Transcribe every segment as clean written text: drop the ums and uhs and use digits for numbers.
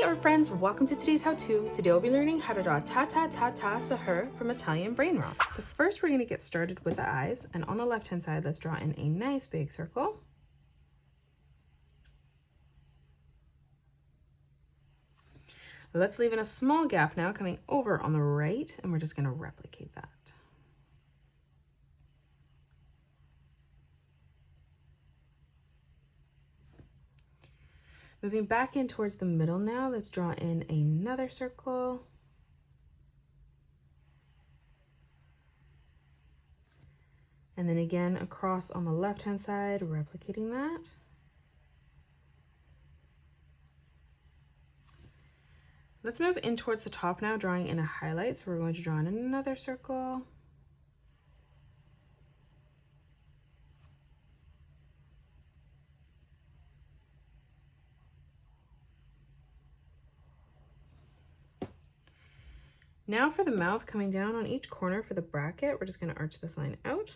art friends, welcome to today's how-to. Today we'll be learning how to draw ta-ta-ta-ta Sahur from Italian Brainrot. So first we're going to get started with the eyes, and on the left hand side let's draw in a nice big circle. Let's leave in a small gap now coming over on the right, and we're just going to replicate that. Moving back in towards the middle now, let's draw in another circle. And then again across on the left-hand side, replicating that. Let's move in towards the top now, drawing in a highlight. So we're going to draw in another circle. Now for the mouth, coming down on each corner for the bracket, we're just going to arch this line out.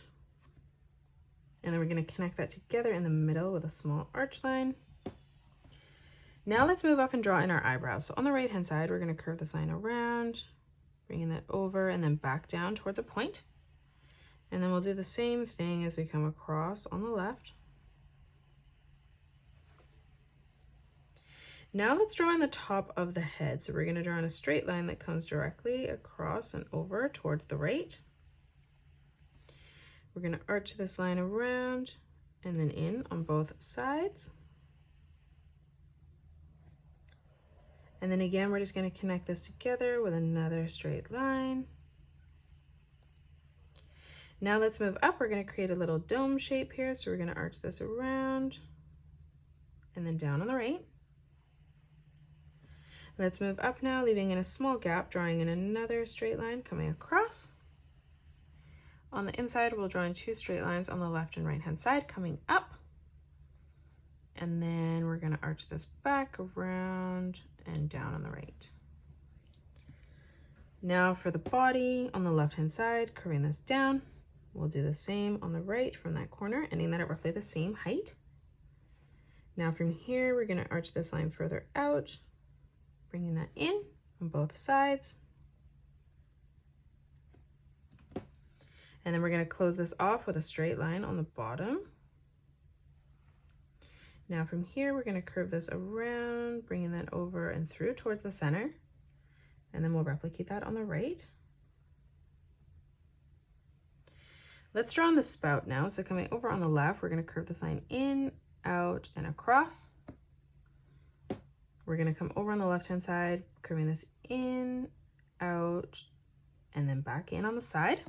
And then we're going to connect that together in the middle with a small arch line. Now let's move up and draw in our eyebrows. So on the right hand side, we're going to curve this line around, bringing that over and then back down towards a point. And then we'll do the same thing as we come across on the left. Now let's draw in the top of the head. So we're going to draw in a straight line that comes directly across and over towards the right. We're going to arch this line around and then in on both sides. And then again, we're just going to connect this together with another straight line. Now let's move up. We're going to create a little dome shape here. So we're going to arch this around and then down on the right. Let's move up now, leaving in a small gap, drawing in another straight line coming across. On the inside, we'll draw in two straight lines on the left and right hand side coming up. And then we're going to arch this back around and down on the right. Now for the body, on the left hand side, curving this down. We'll do the same on the right from that corner, ending that at roughly the same height. Now from here, we're going to arch this line further out, bringing that in on both sides. And then we're going to close this off with a straight line on the bottom. Now from here, we're going to curve this around, bringing that over and through towards the center. And then we'll replicate that on the right. Let's draw on the spout now. So coming over on the left, we're going to curve this line in, out, and across. We're going to come over on the left-hand side, curving this in, out, and then back in on the side.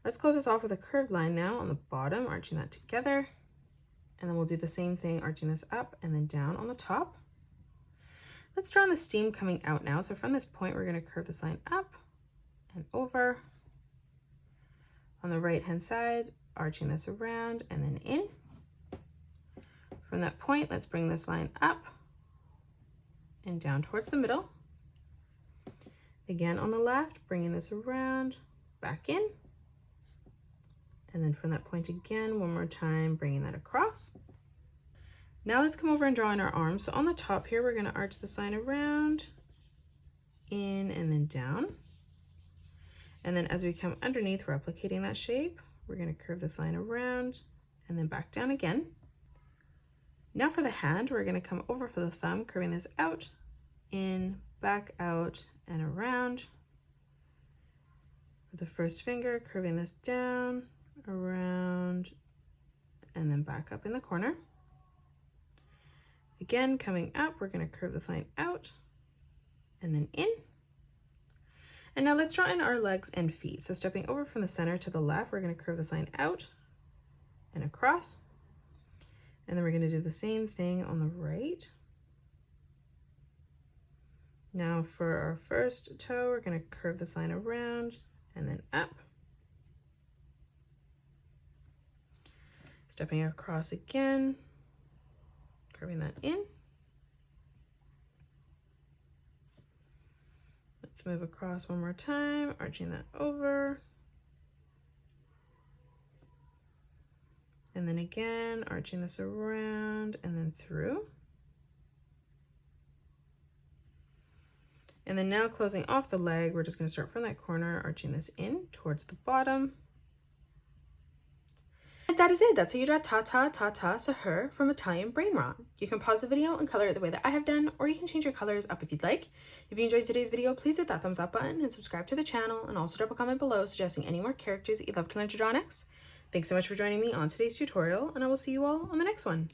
Let's close this off with a curved line now on the bottom, arching that together. And then we'll do the same thing, arching this up and then down on the top. Let's draw on the steam coming out now. So from this point, we're going to curve this line up and over. On the right-hand side, arching this around and then in. From that point, let's bring this line up and down towards the middle. Again on the left, bringing this around, back in. And then from that point again, one more time, bringing that across. Now let's come over and draw in our arms. So on the top here, we're going to arch this line around, in, and then down. And then as we come underneath, replicating that shape, we're going to curve this line around and then back down again. Now for the hand, we're going to come over for the thumb, curving this out, in, back out, and around. For the first finger, curving this down, around, and then back up in the corner. Again, coming up, we're going to curve this line out, and then in. And now let's draw in our legs and feet. So stepping over from the center to the left, we're going to curve this line out and across. And then we're going to do the same thing on the right. Now for our first toe, we're going to curve this line around and then up. Stepping across again, curving that in. Let's move across one more time, arching that over. And then again, arching this around and then through. And then now closing off the leg, we're just going to start from that corner, arching this in towards the bottom. And that is it. That's how you draw ta-ta, ta-ta, sahur from Italian Brainrot. You can pause the video and color it the way that I have done, or you can change your colors up if you'd like. If you enjoyed today's video, please hit that thumbs up button and subscribe to the channel, and also drop a comment below suggesting any more characters that you'd love to learn to draw next. Thanks so much for joining me on today's tutorial, and I will see you all on the next one.